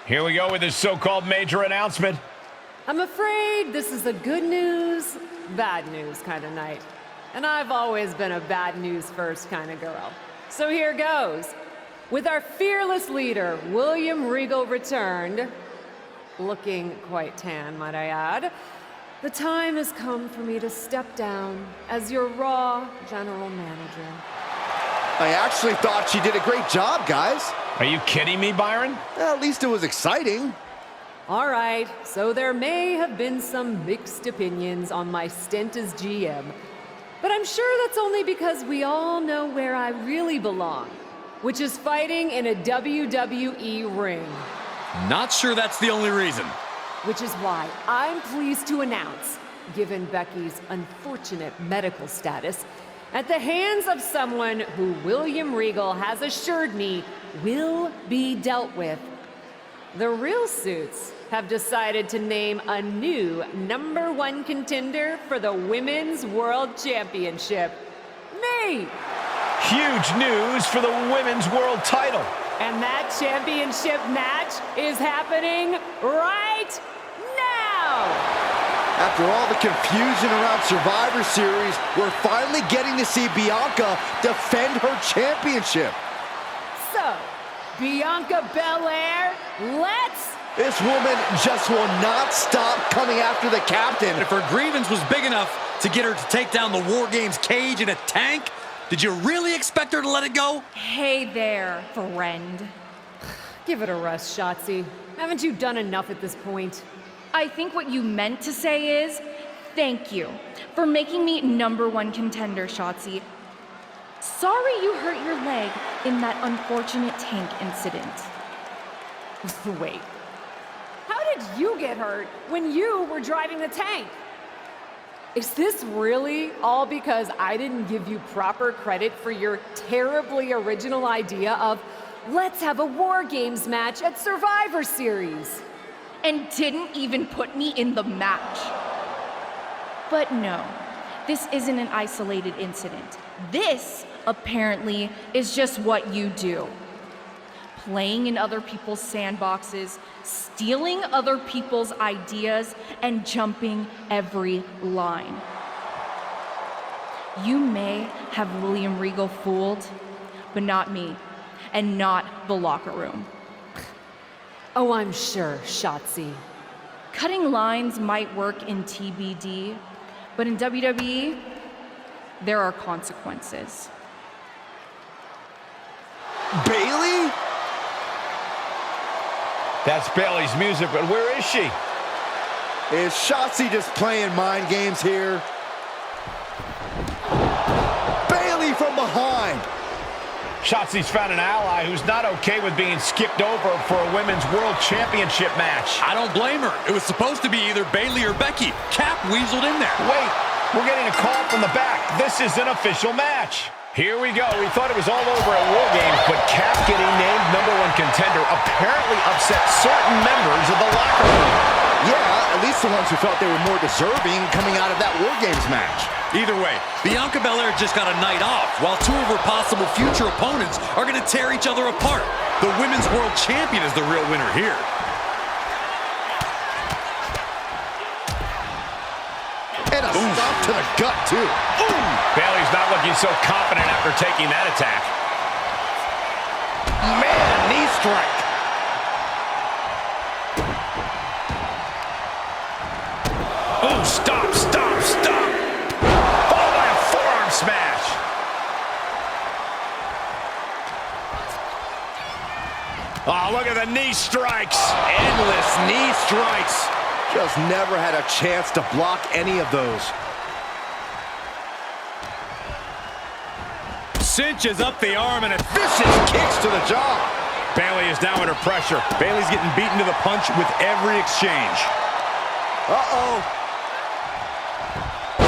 Here we go with this so-called major announcement. I'm afraid this is a good news, bad news kind of night. And I've always been a bad news first kind of girl. So here goes. With our fearless leader, William Regal, returned, looking quite tan, might I add, the time has come for me to step down as your Raw General Manager. I actually thought she did a great job, guys. Are you kidding me, Byron? At least it was exciting. All right, so there may have been some mixed opinions on my stint as GM, but I'm sure that's only because we all know where I really belong, which is fighting in a WWE ring. Not sure that's the only reason. Which is why I'm pleased to announce, given Becky's unfortunate medical status, at the hands of someone who William Regal has assured me will be dealt with, the Real Suits have decided to name a new #1 contender for the Women's World Championship. Me! Huge news for the Women's World title. And that championship match is happening right now! After all the confusion around Survivor Series, we're finally getting to see Bianca defend her championship. So, Bianca Belair, let's... This woman just will not stop coming after the captain. If her grievance was big enough to get her to take down the War Games cage in a tank, did you really expect her to let it go? Hey there, friend. Give it a rest, Shotzi. Haven't you done enough at this point? I think what you meant to say is, thank you for making me #1 contender, Shotzi. Sorry you hurt your leg in that unfortunate tank incident. Wait. How did you get hurt when you were driving the tank? Is this really all because I didn't give you proper credit for your terribly original idea of let's have a War Games match at Survivor Series? And didn't even put me in the match. But no, this isn't an isolated incident. This, apparently, is just what you do. Playing in other people's sandboxes, stealing other people's ideas, and jumping every line. You may have William Regal fooled, but not me, and not the locker room. Oh, I'm sure, Shotzi. Cutting lines might work in TBD, but in WWE, there are consequences. Bayley? That's Bayley's music, but where is she? Is Shotzi just playing mind games here? Bayley from behind. Shotzi's found an ally who's not okay with being skipped over for a Women's World Championship match. I don't blame her. It was supposed to be either Bayley or Becky. Cap weaseled in there. Wait, we're getting a call from the back. This is an official match. Here we go. We thought it was all over at War Games, but Cap getting named #1 contender apparently upset certain members of the locker room. Yeah, at least the ones who felt they were more deserving coming out of that War Games match. Either way, Bianca Belair just got a night off, while two of her possible future opponents are going to tear each other apart. The Women's World Champion is the real winner here. And a stop to the gut, too. Ooh. Bayley's not looking so confident after taking that attack. Man, knee strike. Ooh, stop, stop, stop. Followed by a forearm smash. Oh, look at the knee strikes. Endless knee strikes. Just never had a chance to block any of those. Cinches up the arm and a Vicious kicks to the jaw. Bayley is now under pressure. Bayley's getting beaten to the punch with every exchange. Uh-oh.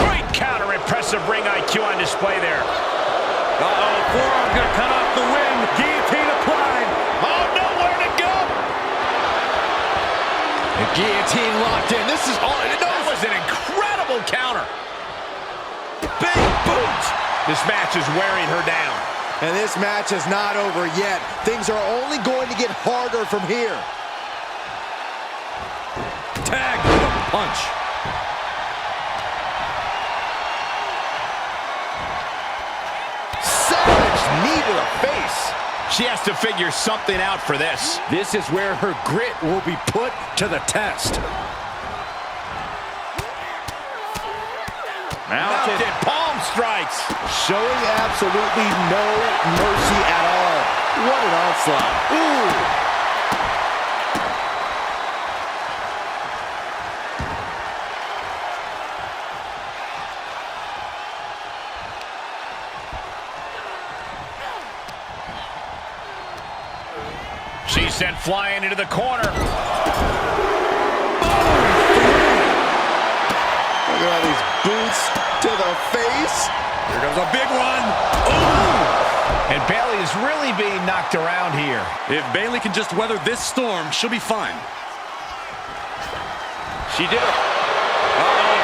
Great counter, impressive ring IQ on display there. Uh-oh, forearm gonna cut off the win. Guillotine applied. Oh, nowhere to go. The guillotine locked in. This is all it That knows. was an incredible counter. Big boot. This match is wearing her down. And this match is not over yet. Things are only going to get harder from here. punch. Savage knee to the face. She has to figure something out for this. This is where her grit will be put to the test. Mounted palm strikes. Showing absolutely no mercy at all. What an onslaught. Ooh. She's sent flying into the corner. Look at all these boots to the face. Here goes a big one. Ooh! And Bayley is really being knocked around here. If Bayley can just weather this storm, she'll be fine. She did it.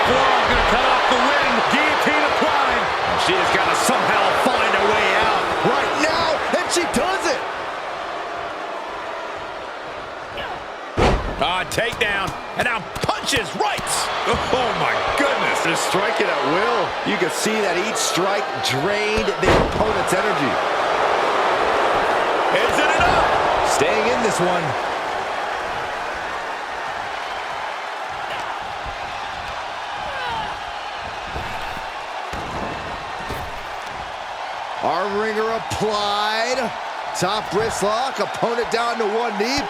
Forearm gonna cut off the wind. Guillotine applied. She has got to somehow find a way out. Right now, and she does it. Takedown, and now punches right. Oh my goodness. Just striking at will. You can see that each strike drained their opponent's energy. Is it enough? Staying in this one. Arm wringer applied. Top wrist lock. Opponent down to one knee.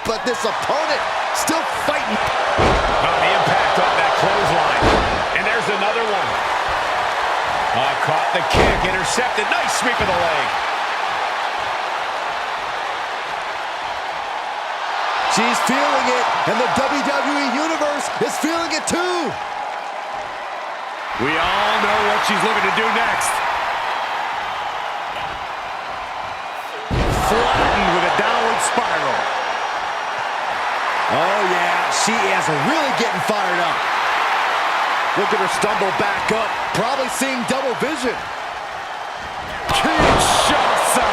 But this opponent still fighting. The impact on that clothesline. And there's another one. Caught the kick, intercepted. Nice sweep of the leg. She's feeling it, and the WWE Universe is feeling it too. We all know what she's looking to do next. Flattened with a downward spiral. Oh, yeah, she is really getting fired up. Look at her stumble back up, probably seeing double vision. Kinshasa!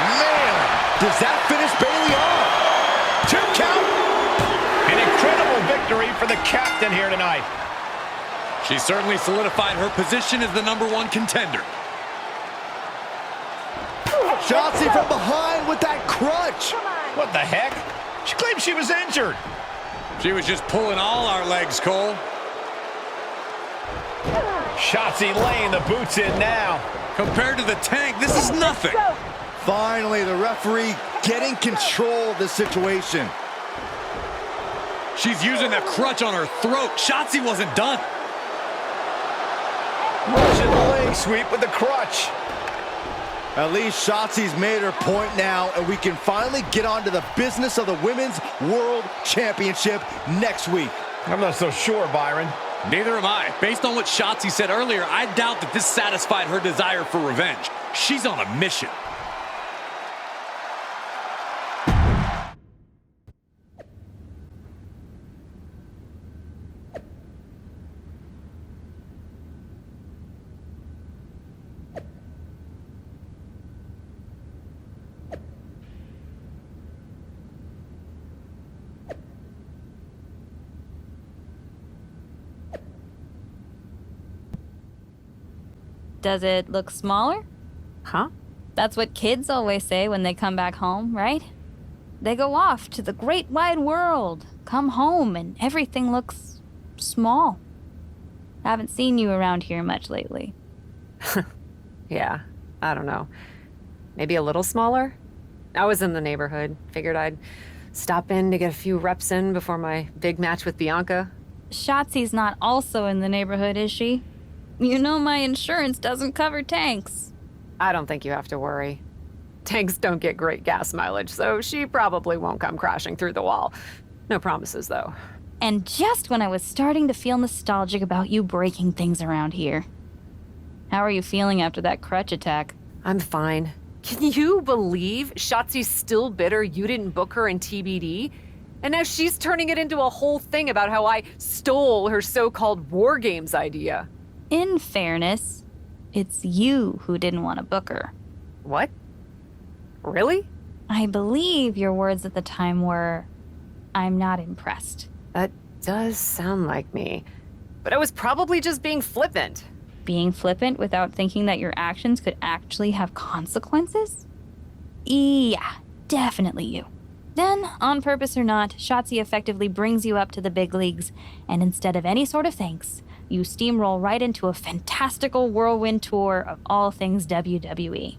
Man, does that finish Bayley off? 2 count. An incredible victory for the captain here tonight. She certainly solidified her position as the #1 contender. Shotzi from behind with that crutch. What the heck? She claimed she was injured. She was just pulling all our legs, Cole. Shotzi laying the boots in now. Compared to the Tank, this is nothing. Finally, the referee getting control of the situation. She's using a crutch on her throat. Shotzi wasn't done. Russian leg sweep with the crutch. At least Shotzi's made her point now, and we can finally get on to the business of the Women's World Championship next week. I'm not so sure, Byron. Neither am I. Based on what Shotzi said earlier, I doubt that this satisfied her desire for revenge. She's on a mission. Does it look smaller? Huh? That's what kids always say when they come back home, right? They go off to the great wide world, come home, and everything looks small. I haven't seen you around here much lately. Yeah, I don't know. Maybe a little smaller? I was in the neighborhood. Figured I'd stop in to get a few reps in before my big match with Bianca. Shotzi's not also in the neighborhood, is she? You know my insurance doesn't cover tanks. I don't think you have to worry. Tanks don't get great gas mileage, so she probably won't come crashing through the wall. No promises, though. And just when I was starting to feel nostalgic about you breaking things around here. How are you feeling after that crutch attack? I'm fine. Can you believe Shotzi's still bitter you didn't book her in TBD? And now she's turning it into a whole thing about how I stole her so-called War Games idea. In fairness, it's you who didn't want to book her. What? Really? I believe your words at the time were, I'm not impressed. That does sound like me. But I was probably just being flippant. Being flippant without thinking that your actions could actually have consequences? Yeah, definitely you. Then, on purpose or not, Shotzi effectively brings you up to the big leagues, and instead of any sort of thanks, you steamroll right into a fantastical whirlwind tour of all things WWE.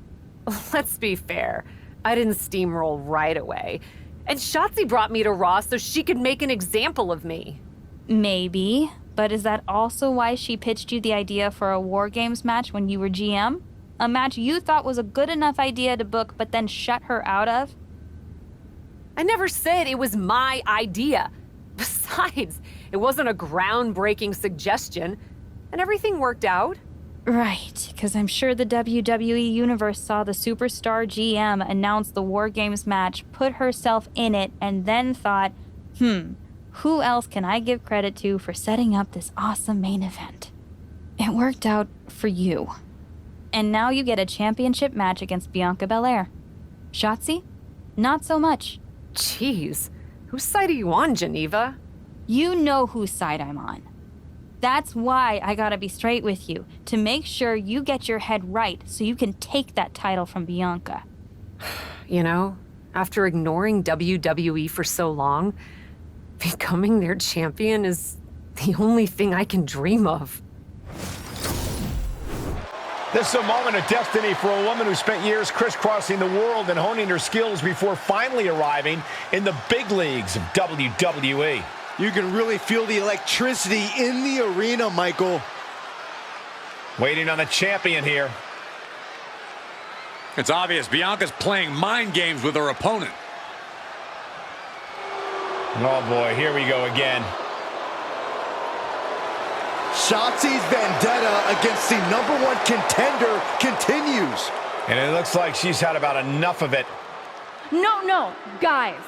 Let's be fair. I didn't steamroll right away. And Shotzi brought me to Raw so she could make an example of me. Maybe, but is that also why she pitched you the idea for a War Games match when you were GM? A match you thought was a good enough idea to book but then shut her out of? I never said it was my idea. Besides, it wasn't a groundbreaking suggestion, and everything worked out. Right, because I'm sure the WWE Universe saw the superstar GM announce the War Games match, put herself in it, and then thought, who else can I give credit to for setting up this awesome main event? It worked out for you. And now you get a championship match against Bianca Belair. Shotzi? Not so much. Jeez, whose side are you on, Geneva? You know whose side I'm on. That's why I gotta be straight with you, to make sure you get your head right so you can take that title from Bianca. You know, after ignoring WWE for so long, becoming their champion is the only thing I can dream of. This is a moment of destiny for a woman who spent years crisscrossing the world and honing her skills before finally arriving in the big leagues of WWE. You can really feel the electricity in the arena, Michael. Waiting on the champion here. It's obvious Bianca's playing mind games with her opponent. Oh boy, here we go again. Shotzi's vendetta against the #1 contender continues. And it looks like she's had about enough of it. No, guys,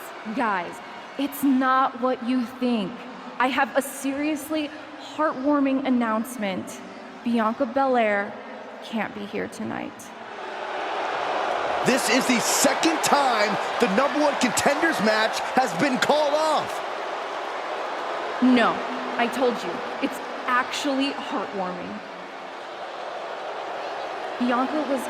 it's not what you think. I have a seriously heartwarming announcement. Bianca Belair can't be here tonight. This is the second time the #1 contenders match has been called off. No, I told you, it's actually heartwarming. Bianca was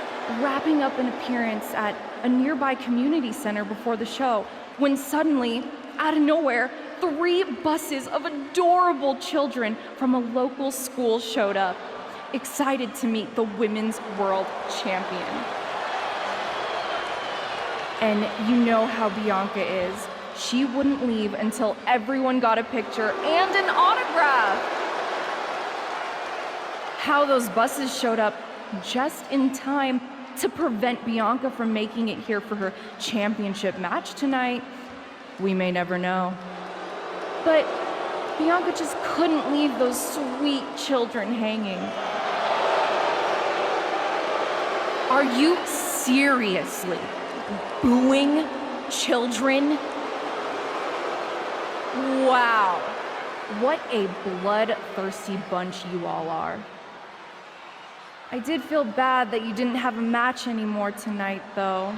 wrapping up an appearance at a nearby community center before the show when suddenly, out of nowhere, 3 buses of adorable children from a local school showed up, excited to meet the Women's World Champion. And you know how Bianca is. She wouldn't leave until everyone got a picture and an autograph. How those buses showed up just in time to prevent Bianca from making it here for her championship match tonight, we may never know. But Bianca just couldn't leave those sweet children hanging. Are you seriously booing children? Wow, what a bloodthirsty bunch you all are. I did feel bad that you didn't have a match anymore tonight, though.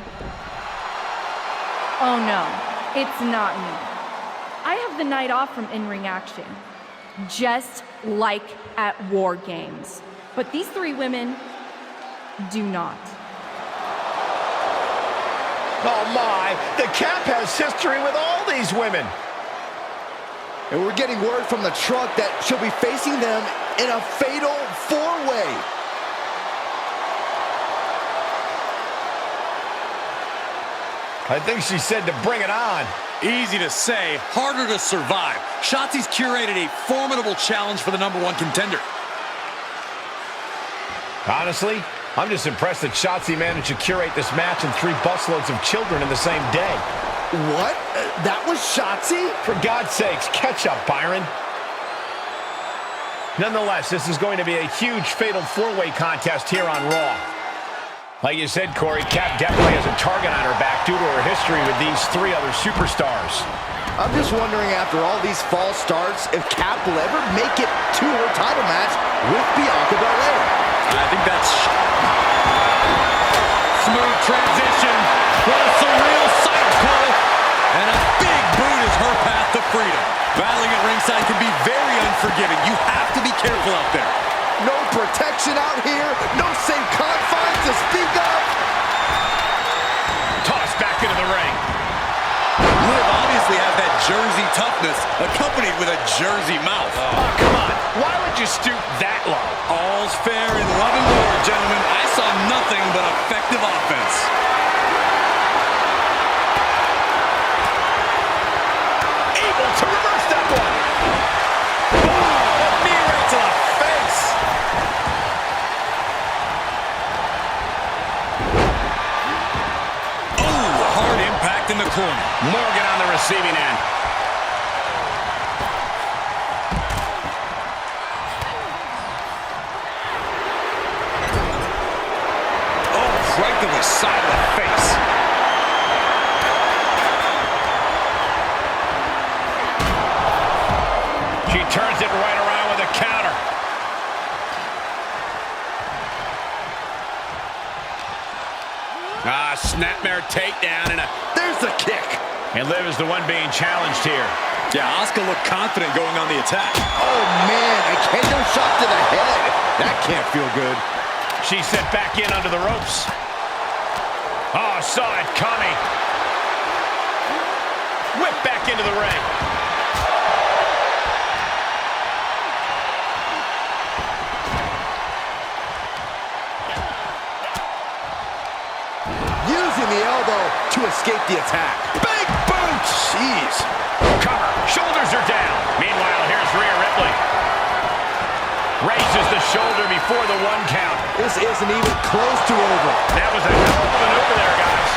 Oh no, it's not me. I have the night off from in-ring action, just like at War Games. But these 3 women do not. Oh my, the Cap has history with all these women. And we're getting word from the truck that she'll be facing them in a fatal 4-way. I think she said to bring it on. Easy to say, harder to survive. Shotzi's curated a formidable challenge for the #1 contender. Honestly, I'm just impressed that Shotzi managed to curate this match and 3 busloads of children in the same day. What? That was Shotzi? For God's sakes, catch up, Byron. Nonetheless, this is going to be a huge fatal 4-way contest here on Raw. Like you said, Corey, Kat definitely has a target on her back due to her history with these 3 other superstars. I'm just wondering, after all these false starts, if Kat will ever make it to her title match with Bianca Belair. I think that's... Smooth transition. What a surreal sight, Cole. And a big boot is her path to to freedom. Battling at ringside can be very unforgiving. You have to be careful out there. No protection out here. No safe confines to speak of. Tossed back into the ring. Liv obviously has that Jersey toughness, accompanied with a Jersey mouth. Oh, come on. Why would you stoop that low? All's fair in love and war, gentlemen. I saw nothing but effective offense. Able to reverse that one. Oh, a knee right to the face. Oh, hard impact in the corner. Morgan on the receiving end. Oh, right to the side of the face. She turns it right around with a counter. Snapmare takedown and There's the kick. And Liv is the one being challenged here. Yeah, Asuka looked confident going on the attack. Oh, man, a kendo shot to the head. That can't feel good. She's sent back in under the ropes. Oh, saw it coming. Whip back into the ring. Using the elbow to escape the attack. Big boot! Jeez. Cover. Shoulders are down. Meanwhile, here's Rhea Ripley. Raises the shoulder before the 1 count. This isn't even close to over. That was a hell of a maneuver there, guys.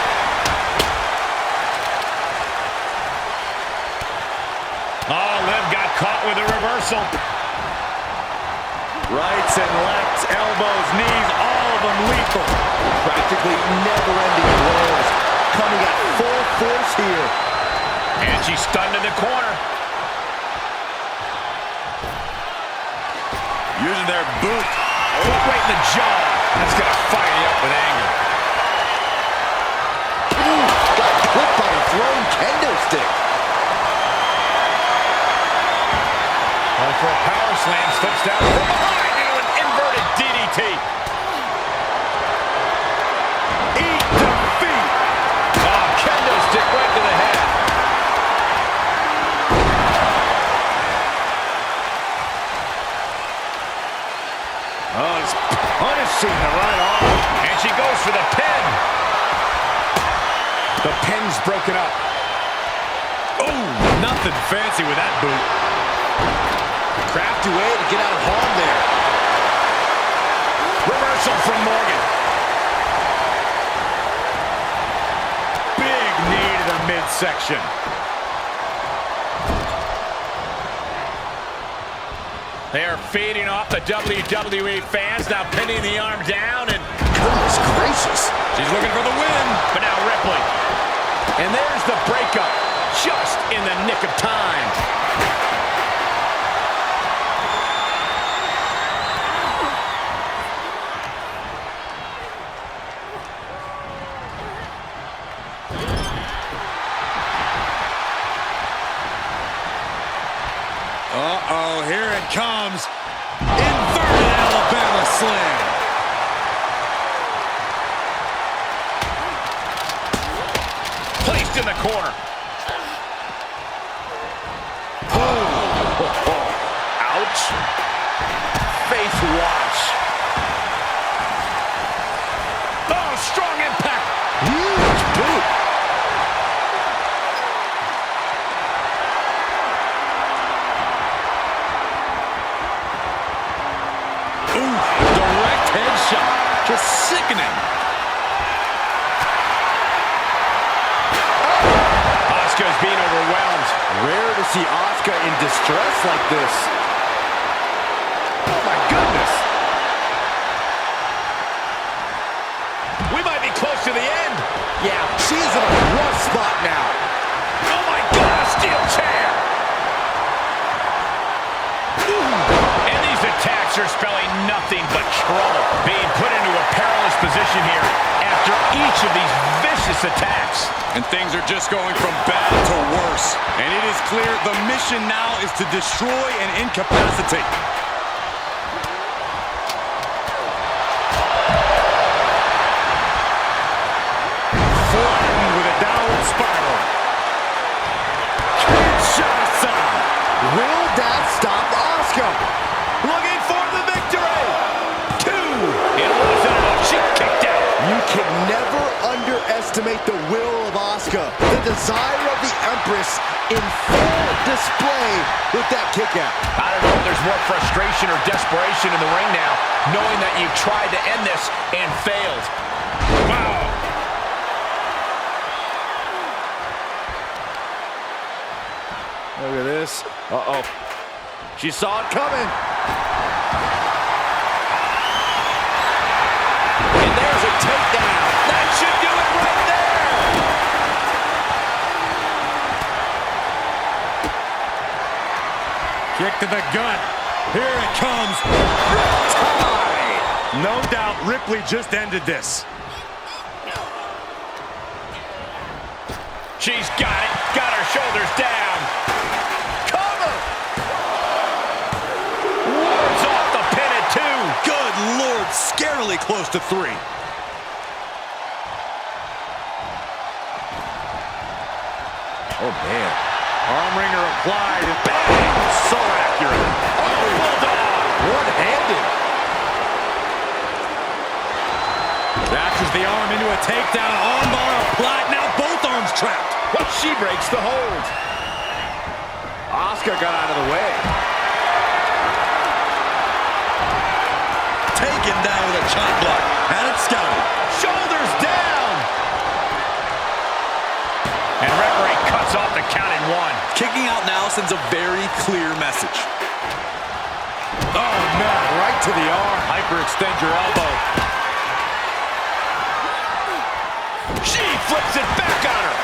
Oh, Liv got caught with a reversal. Rights and lefts, elbows, knees, all of them lethal. Practically never-ending blows. Coming at full force here. And she's stunned in the corner. Using their boot. Oh, right in the jaw. That's going to fire you up with anger. Ooh, got clipped by a thrown kendo stick. Going for a power slam. Slips down from behind into an inverted DDT. Eat defeat. Oh, kendo stick right to the head. Oh, he's punishing the right arm. And she goes for the pin. The pin's broken up. Oh, nothing fancy with that boot. Crafty way to get out of harm there. Reversal from Morgan. Big knee to the midsection. They are feeding off the WWE fans, now pinning the arm down, and Goodness gracious. She's looking for the win. but now Ripley. And there's the breakup, just in the nick of time. Uh-oh, here it comes. Inverted Alabama slam. Placed in the corner. Ouch. Face watch. Oh, strong impact. Huge boot. Ooh, direct headshot. Just sickening. Asuka's being overwhelmed. Rare to see Asuka in distress like this. Oh my goodness. We might be close to the end. Yeah, she's in a rough spot now. Oh my God, a steel chair. And these attacks are spelling nothing but trouble. Being put into a perilous position here after each of these vicious attacks. And things are just going from bad to worse. And it is clear the mission now is to destroy and incapacitate. Flattened with a downward spiral. Kinshasa. Will that stop Asuka? Looking for the victory. 2. It wasn't enough. She kicked out. You can never underestimate the will of Asuka, the desire of the Empress in full display with that kick out. I don't know if there's more frustration or desperation in the ring now, knowing that you've tried to end this and failed. Wow. Look at this. Uh-oh. She saw it coming. And there's a takedown. That should do it right there. Kick to the gut. Here it comes. Riptide. No doubt Ripley just ended this. She's got it. Got her shoulders down. Cover. Wards off the pin at 2. Good Lord, scarily close to 3. Oh, man. Arm wringer applied. Bang! So accurate. Oh, bulldog. One-handed. Dashes the arm into a takedown. Armbar applied. Now both arms trapped. But she breaks the hold. Asuka got out of the way. Taken down with a chop block. Had it scouted. Shoulders down. And referee cuts off the count in 1. Kicking out now sends a very clear message. Oh, man, right to the arm. Hyperextend your elbow. She flips it back on her.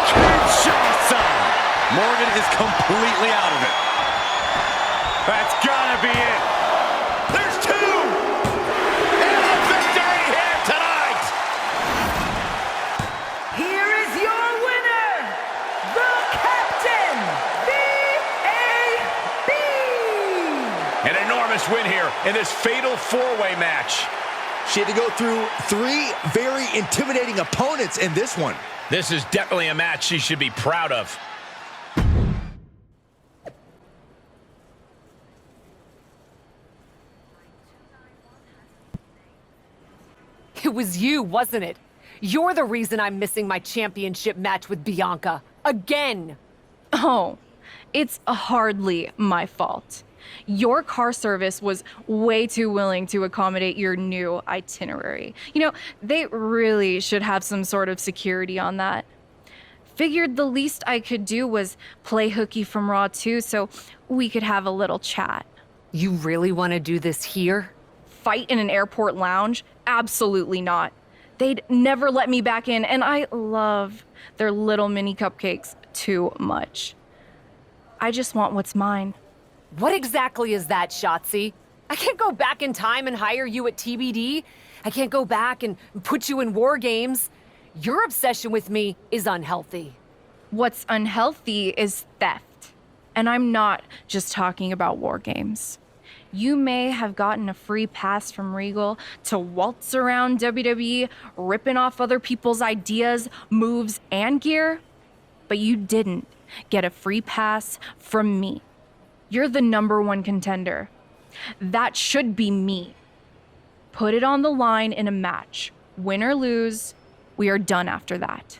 Kinshasa. Morgan is completely out of it. That's gotta be it. There's 2. And a victory here tonight. Here is your winner, the Captain, V.A.B. An enormous win here in this fatal 4-way match. She had to go through 3 very intimidating opponents in this one. This is definitely a match she should be proud of. It was you, wasn't it? You're the reason I'm missing my championship match with Bianca. Again! Oh, it's hardly my fault. Your car service was way too willing to accommodate your new itinerary. You know, they really should have some sort of security on that. Figured the least I could do was play hooky from Raw 2 so we could have a little chat. You really want to do this here? Fight in an airport lounge? Absolutely not. They'd never let me back in, and I love their little mini cupcakes too much. I just want what's mine. What exactly is that, Shotzi? I can't go back in time and hire you at TBD. I can't go back and put you in War Games. Your obsession with me is unhealthy. What's unhealthy is theft. And I'm not just talking about War Games. You may have gotten a free pass from Regal to waltz around WWE, ripping off other people's ideas, moves, and gear, but you didn't get a free pass from me. You're the #1 contender. That should be me. Put it on the line in a match. Win or lose, we are done after that.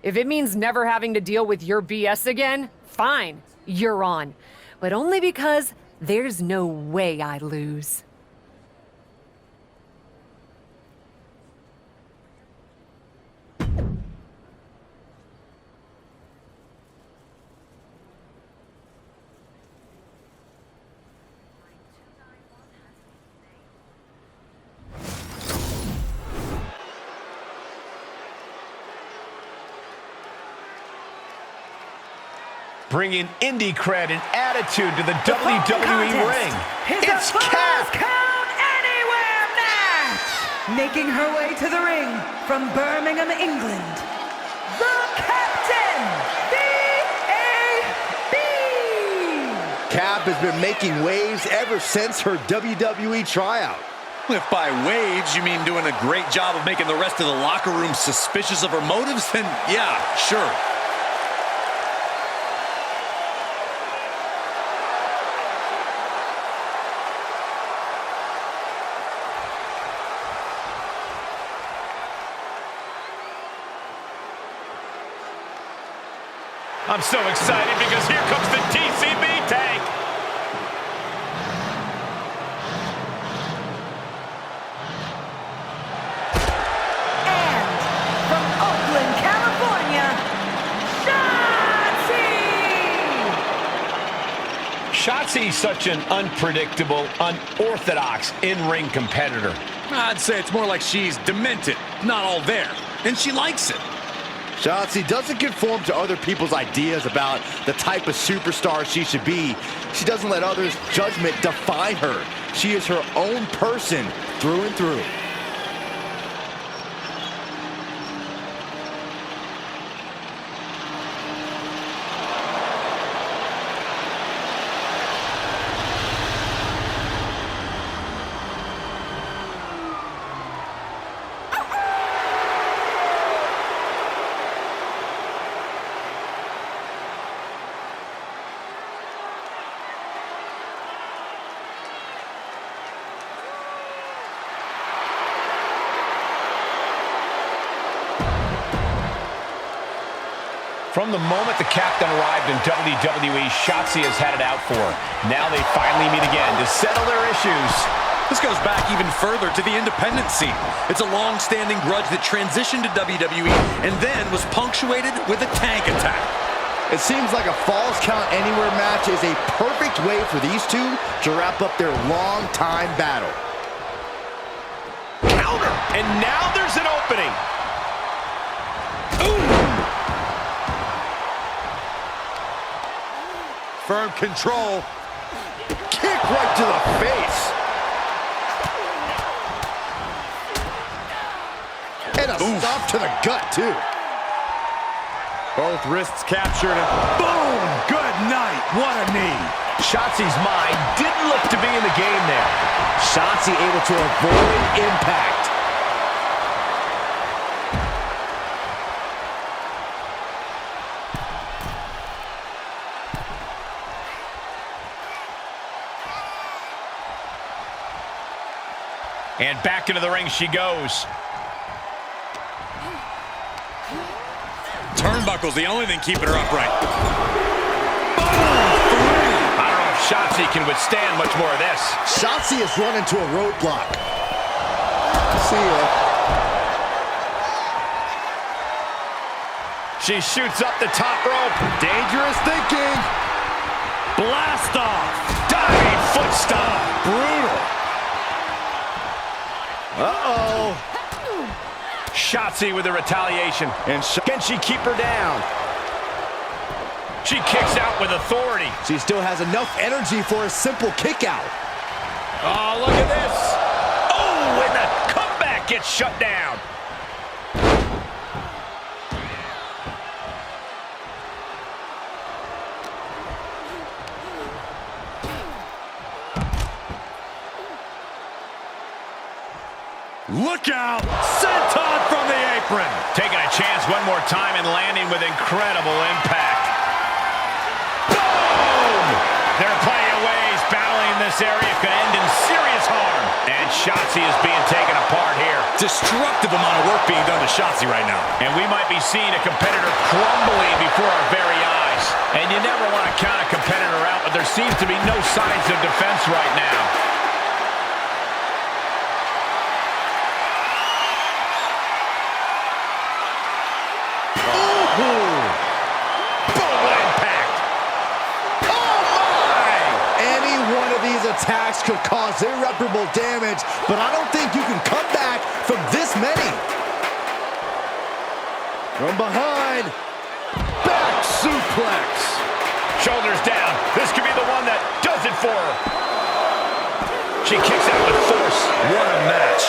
If it means never having to deal with your BS again, fine, you're on. But only because there's no way I lose. bringing indie cred and attitude to the The WWE ring. It's Cat. Count Anywhere match! Making her way to the ring from Birmingham, England, the Captain, B.A.B. Cap has been making waves ever since her WWE tryout. If by waves you mean doing a great job of making the rest of the locker room suspicious of her motives, then yeah, sure. I'm so excited because here comes the TCB tank. And from Oakland, California, Shotzi! Shotzi's such an unpredictable, unorthodox in-ring competitor. I'd say it's more like she's demented, not all there, and she likes it. Shotzi doesn't conform to other people's ideas about the type of superstar she should be. She doesn't let others' judgment define her. She is her own person through and through. From the moment the Captain arrived in WWE, Shotzi has had it out for her. Now they finally meet again to settle their issues. This goes back even further to the independent scene. It's a long-standing grudge that transitioned to WWE and then was punctuated with a tank attack. It seems like a Falls Count Anywhere match is a perfect way for these two to wrap up their long-time battle. Counter! And now there's an opening. Ooh! Firm control. Kick right to the face. And a stop to the gut, too. Both wrists captured and boom! Good night. What a knee. Shotzi's mind didn't look to be in the game there. Shotzi able to avoid impact. And back into the ring she goes. Turnbuckle's the only thing keeping her upright. I don't know if Shotzi can withstand much more of this. Shotzi has run into a roadblock. See ya. She shoots up the top rope. Dangerous thinking. Blast off. Diving foot stomp. Brutal. Uh-oh. Shotzi with the retaliation. And can she keep her down? She kicks out with authority. she still has enough energy for a simple kick out. Oh, look at this. Oh, and the comeback gets shut down. Look out! Senton from the apron! Taking a chance one more time and landing with incredible impact. Boom! There are plenty of ways battling in this area could end in serious harm. And Shotzi is being taken apart here. Destructive amount of work being done to Shotzi right now. And we might be seeing a competitor crumbling before our very eyes. And you never want to count a competitor out, but there seems to be no signs of defense right now. Attacks could cause irreparable damage, but I don't think you can come back from this many. From behind, back suplex. Shoulders down. This could be the one that does it for her. She kicks out with force. What a match.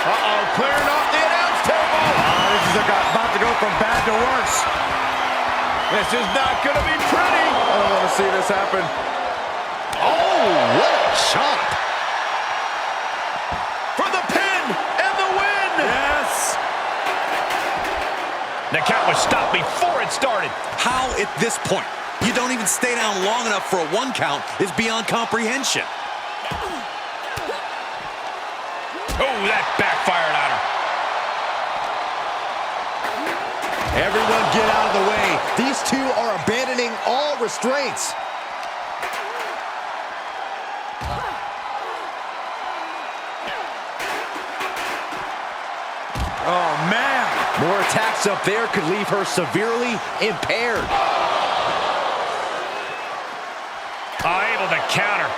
Uh-oh, clearing off the announce table. This is about to go from bad to worse. This is not going to be pretty. I don't want to see this happen. Oh, what a chop. For the pin and the win. Yes. The count was stopped before it started. How at this point you don't even stay down long enough for a 1 count is beyond comprehension. Oh, that backfired on her. Everyone get out of the way. These two are abandoning all restraints. Oh, man. More attacks up there could leave her severely impaired. Able to counter.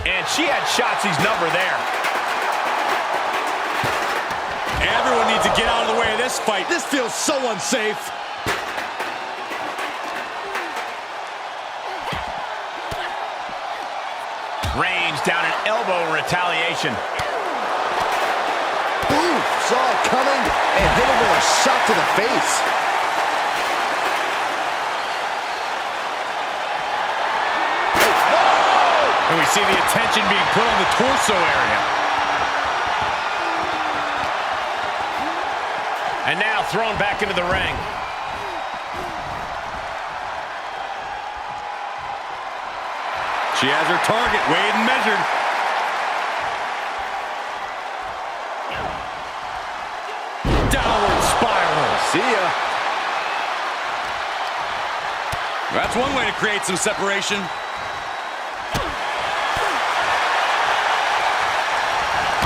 And she had Shotzi's number there. Everyone needs to get out of the way of this fight. This feels so unsafe. Range down an elbow in retaliation. Ooh, saw it coming and hit him with a shot to the face. And we see the attention being put on the torso area. And now thrown back into the ring. She has her target weighed and measured. Downward spiral. See ya. That's one way to create some separation.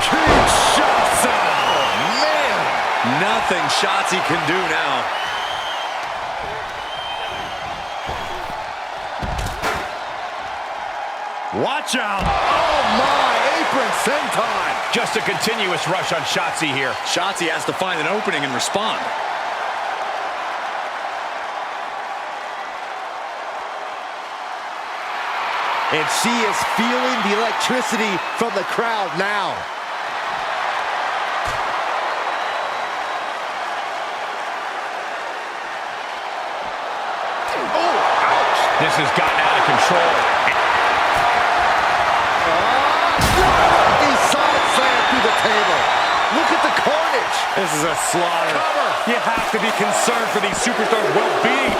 Kinshasa. Oh, man. Nothing Shotzi can do now. Watch out. Oh, my. Apron senton. Just a continuous rush on Shotzi here. Shotzi has to find an opening and respond. And she is feeling the electricity from the crowd now. Oh, ouch. This has gotten out of control. He side slammed through the table. Look at the carnage. This is a slaughter. You have to be concerned for these superstars' well-being.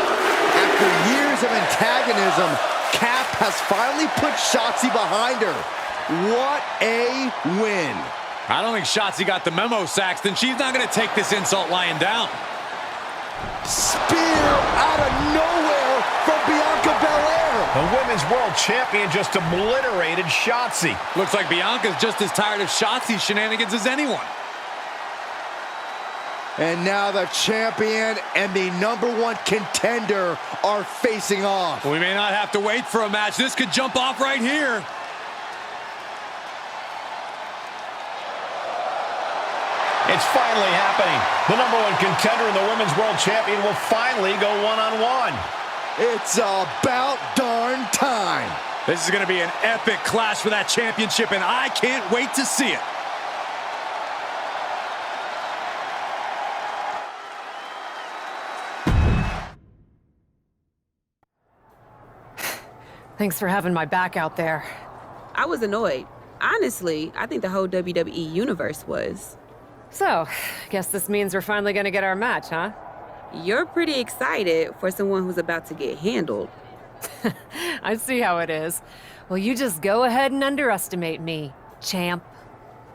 After years of antagonism, Cap has finally put Shotzi behind her. What a win. I don't think Shotzi got the memo, Saxton. She's not going to take this insult lying down. Spear out of nowhere from Bianca Belair. The Women's World Champion just obliterated Shotzi. Looks like Bianca's just as tired of Shotzi's shenanigans as anyone. And now the champion and the #1 contender are facing off. We may not have to wait for a match. This could jump off right here. It's finally happening. The #1 contender and the Women's World Champion will finally go one-on-one. It's about darn time. This is going to be an epic clash for that championship, and I can't wait to see it. Thanks for having my back out there. I was annoyed. Honestly, I think the whole WWE universe was. So, guess this means we're finally gonna get our match, huh? You're pretty excited for someone who's about to get handled. I see how it is. Well, you just go ahead and underestimate me, champ.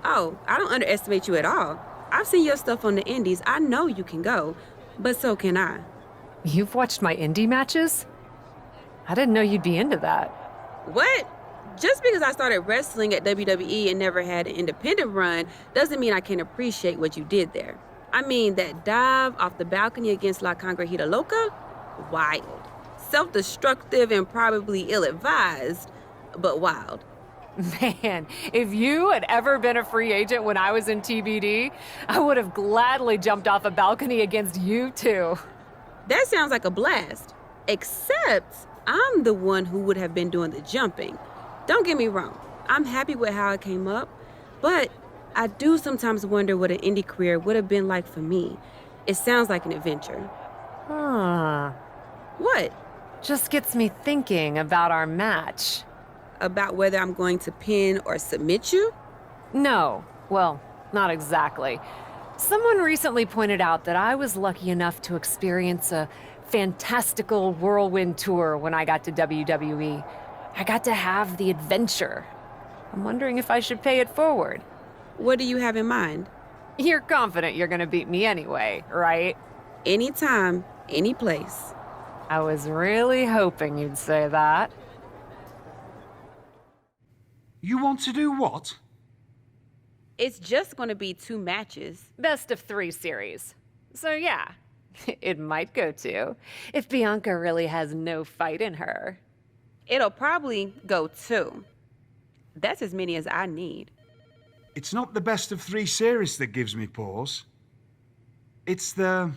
Oh, I don't underestimate you at all. I've seen your stuff on the indies. I know you can go, but so can I. You've watched my indie matches? I didn't know you'd be into that. What? Just because I started wrestling at WWE and never had an independent run doesn't mean I can't appreciate what you did there. I mean, that dive off the balcony against La Congrejita Loca? Wild. Self-destructive and probably ill-advised, but wild. Man, if you had ever been a free agent when I was in TBD, I would have gladly jumped off a balcony against you too. That sounds like a blast. Except I'm the one who would have been doing the jumping. Don't get me wrong, I'm happy with how it came up, but I do sometimes wonder what an indie career would have been like for me. It sounds like an adventure. Huh. What? Just gets me thinking about our match. About whether I'm going to pin or submit you? No, well, not exactly. Someone recently pointed out that I was lucky enough to experience a fantastical whirlwind tour when I got to WWE. I got to have the adventure. I'm wondering if I should pay it forward. What do you have in mind? You're confident you're gonna beat me anyway, right? Anytime, any place. I was really hoping you'd say that. You want to do what? It's just going to be 2 matches. Best of 3 series. So yeah, it might go 2, if Bianca really has no fight in her. It'll probably go 2. That's as many as I need. It's not the best of 3 series that gives me pause. It's the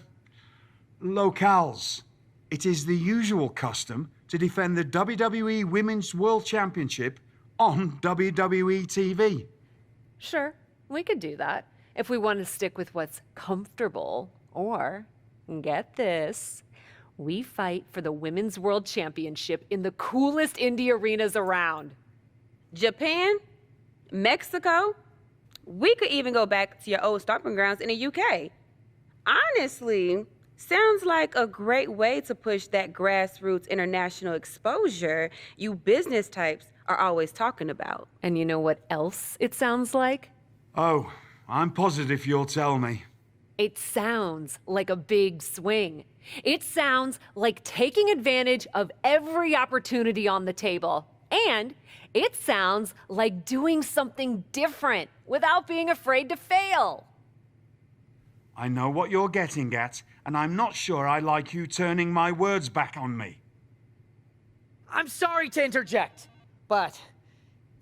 locales. It is the usual custom to defend the WWE Women's World Championship on WWE TV. Sure, we could do that if we want to stick with what's comfortable. Or, get this, we fight for the Women's World Championship in the coolest indie arenas around. Japan? Mexico? We could even go back to your old stomping grounds in the UK. Honestly, sounds like a great way to push that grassroots international exposure you business types are always talking about. And you know what else it sounds like? Oh, I'm positive you'll tell me. It sounds like a big swing. It sounds like taking advantage of every opportunity on the table. And it sounds like doing something different without being afraid to fail. I know what you're getting at, and I'm not sure I like you turning my words back on me. I'm sorry to interject, but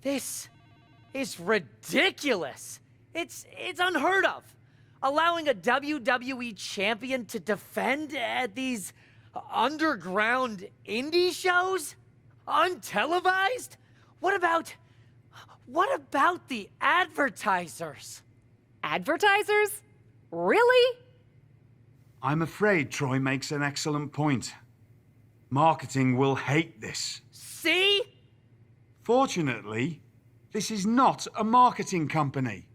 this is ridiculous. It's unheard of. Allowing a WWE champion to defend at these underground indie shows? Untelevised? What about the advertisers? Advertisers? Really? I'm afraid Troy makes an excellent point. Marketing will hate this. See? Fortunately, this is not a marketing company.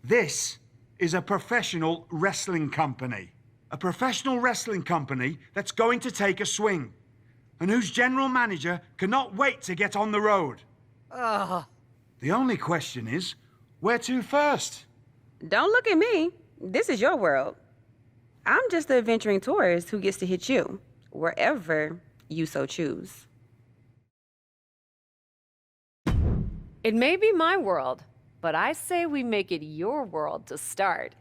This is a professional wrestling company. A professional wrestling company that's going to take a swing, and whose general manager cannot wait to get on the road. The only question is, where to first? Don't look at me. This is your world. I'm just the adventuring tourist who gets to hit you, wherever you so choose. It may be my world, but I say we make it your world to start.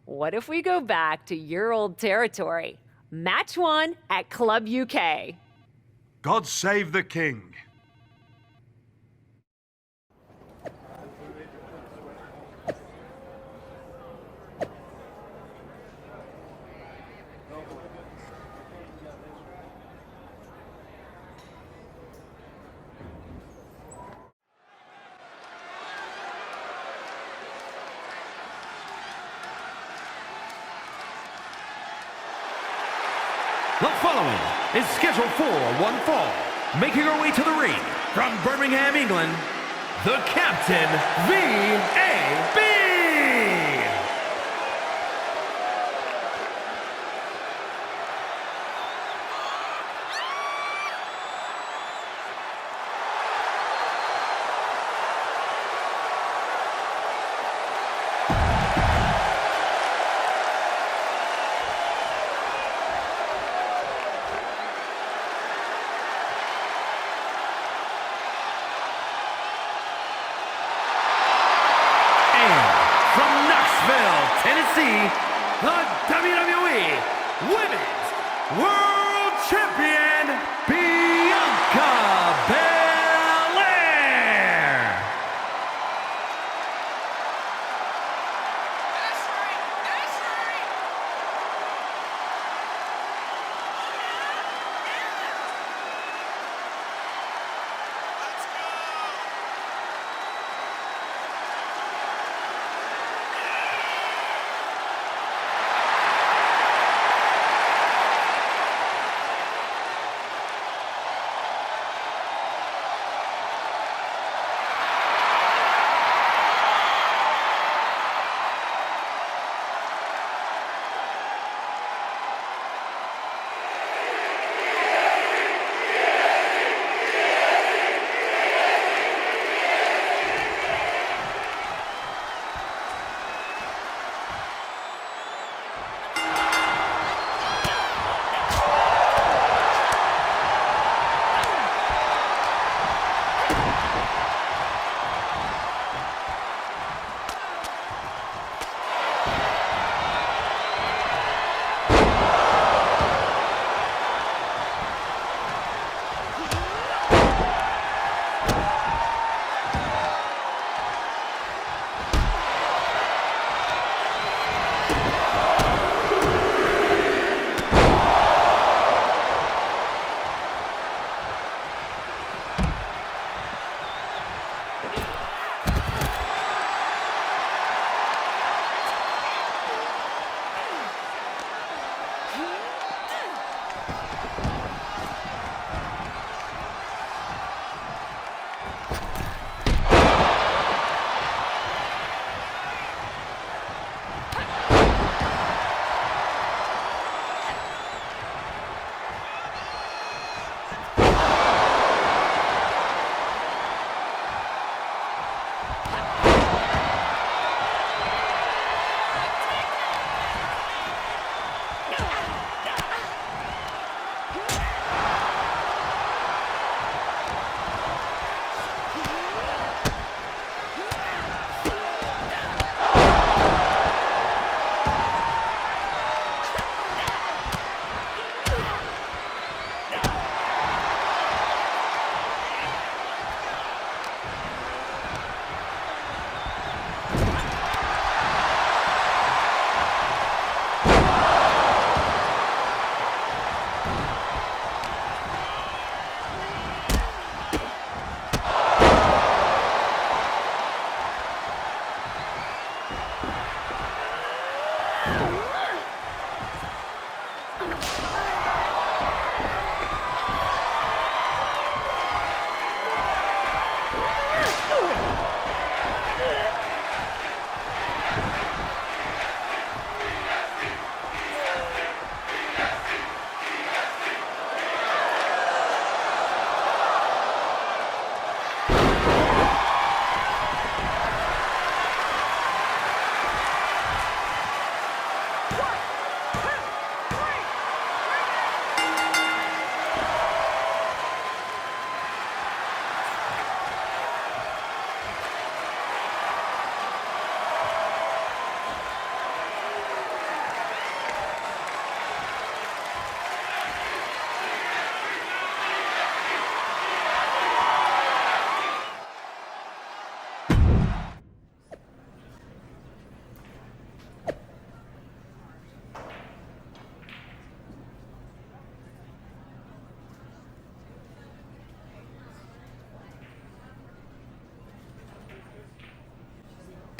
What if we go back to your old territory? Match 1 at Club UK. God save the king. The following is scheduled for one fall. Making her way to the ring from Birmingham, England, the Captain V.A.B. Tennessee, the WWE Women's World Champion, Bianca Belair.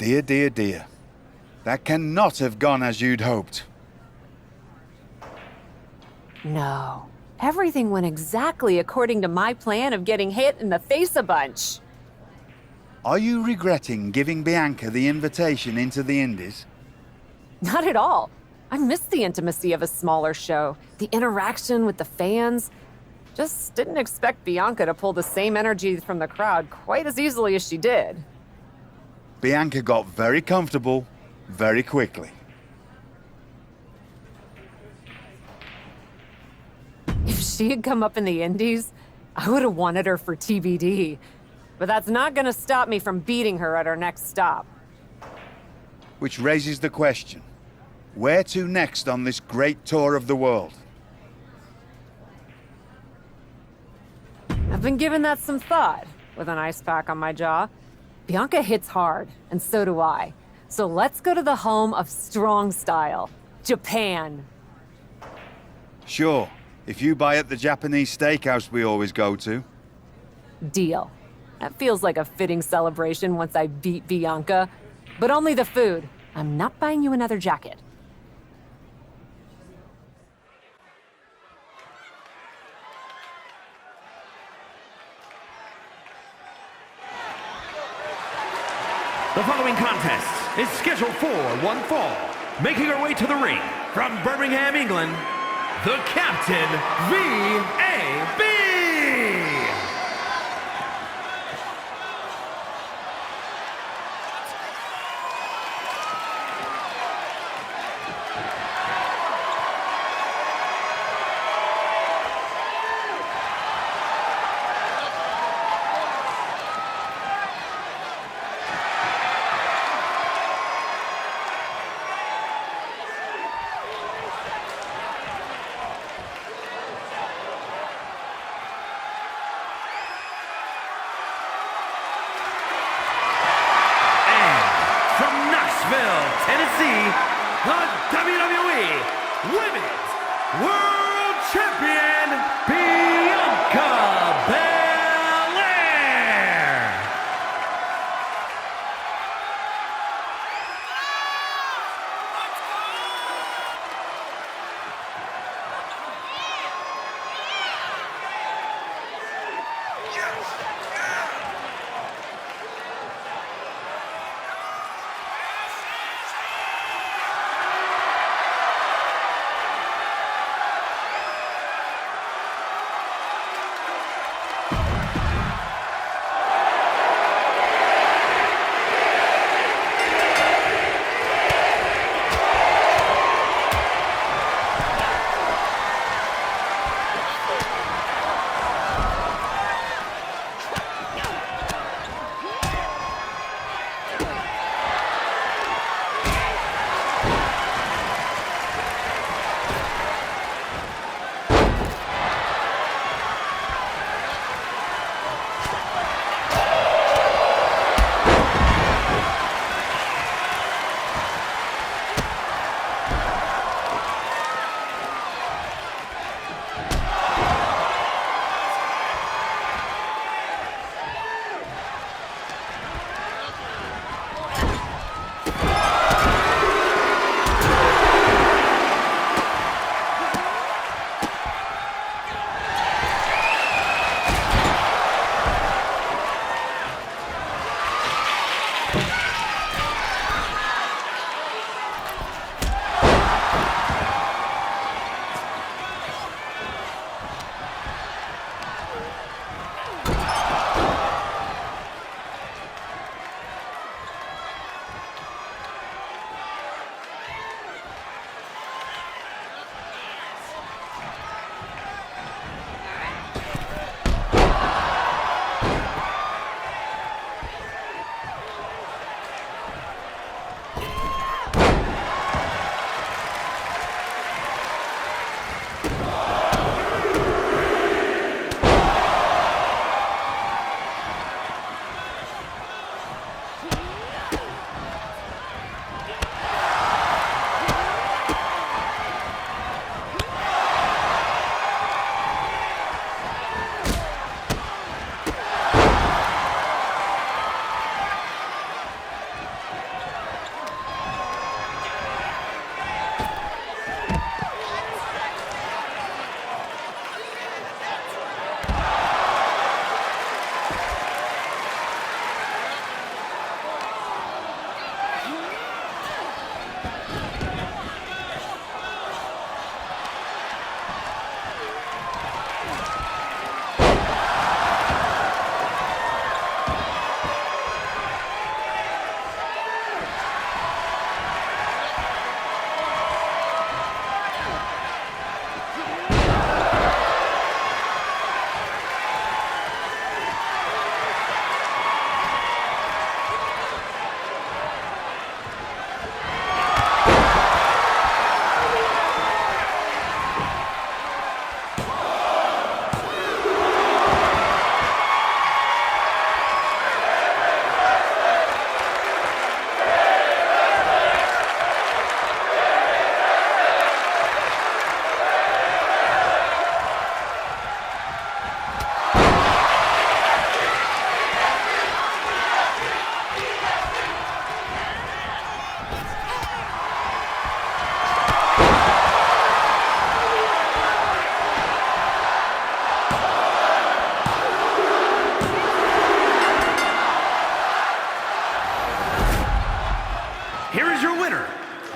Dear, dear, dear. That cannot have gone as you'd hoped. No. Everything went exactly according to my plan of getting hit in the face a bunch. Are you regretting giving Bianca the invitation into the Indies? Not at all. I missed the intimacy of a smaller show, the interaction with the fans. Just didn't expect Bianca to pull the same energy from the crowd quite as easily as she did. Bianca got very comfortable very quickly. If she had come up in the Indies, I would have wanted her for TBD. But that's not gonna stop me from beating her at our next stop. Which raises the question, where to next on this great tour of the world? I've been giving that some thought, with an ice pack on my jaw. Bianca hits hard, and so do I. So let's go to the home of strong style, Japan. Sure, if you buy at the Japanese steakhouse we always go to. Deal. That feels like a fitting celebration once I beat Bianca. But only the food. I'm not buying you another jacket. The following contest is scheduled for one fall. Making her way to the ring from Birmingham, England, the Captain V.A.B. Tennessee, the WWE Women's World Champion, Bianca Belair.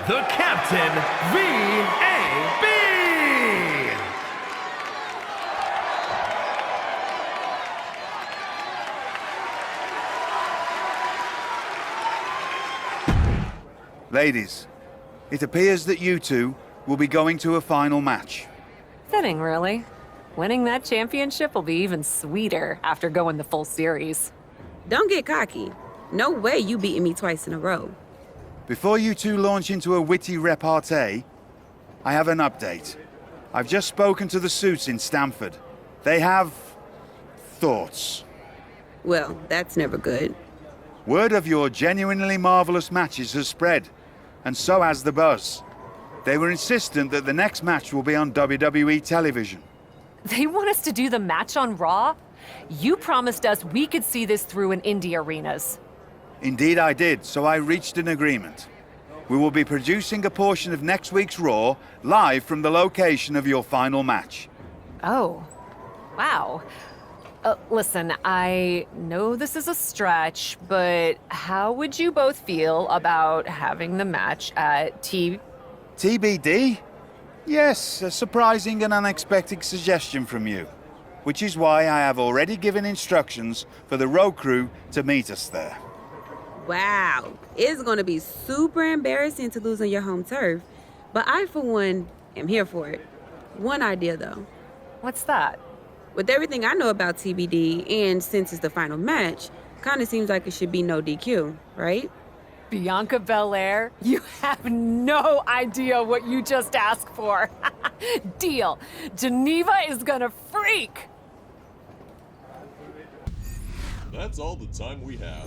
the Captain V.A.B. Ladies, it appears that you two will be going to a final match. Fitting, really. Winning that championship will be even sweeter after going the full series. Don't get cocky. No way you beating me twice in a row. Before you two launch into a witty repartee, I have an update. I've just spoken to the suits in Stamford. They have thoughts. Well, that's never good. Word of your genuinely marvelous matches has spread, and so has the buzz. They were insistent that the next match will be on WWE television. They want us to do the match on Raw? You promised us we could see this through in indie arenas. Indeed I did, so I reached an agreement. We will be producing a portion of next week's Raw live from the location of your final match. Oh, wow. Listen, I know this is a stretch, but how would you both feel about having the match at TBD? Yes, a surprising and unexpected suggestion from you, which is why I have already given instructions for the road crew to meet us there. Wow, it's gonna be super embarrassing to lose on your home turf, but I, for one, am here for it. One idea, though. What's that? With everything I know about TBD, and since it's the final match, kind of seems like it should be no DQ, right? Bianca Belair? You have no idea what you just asked for. Deal. Geneva is gonna freak. That's all the time we have.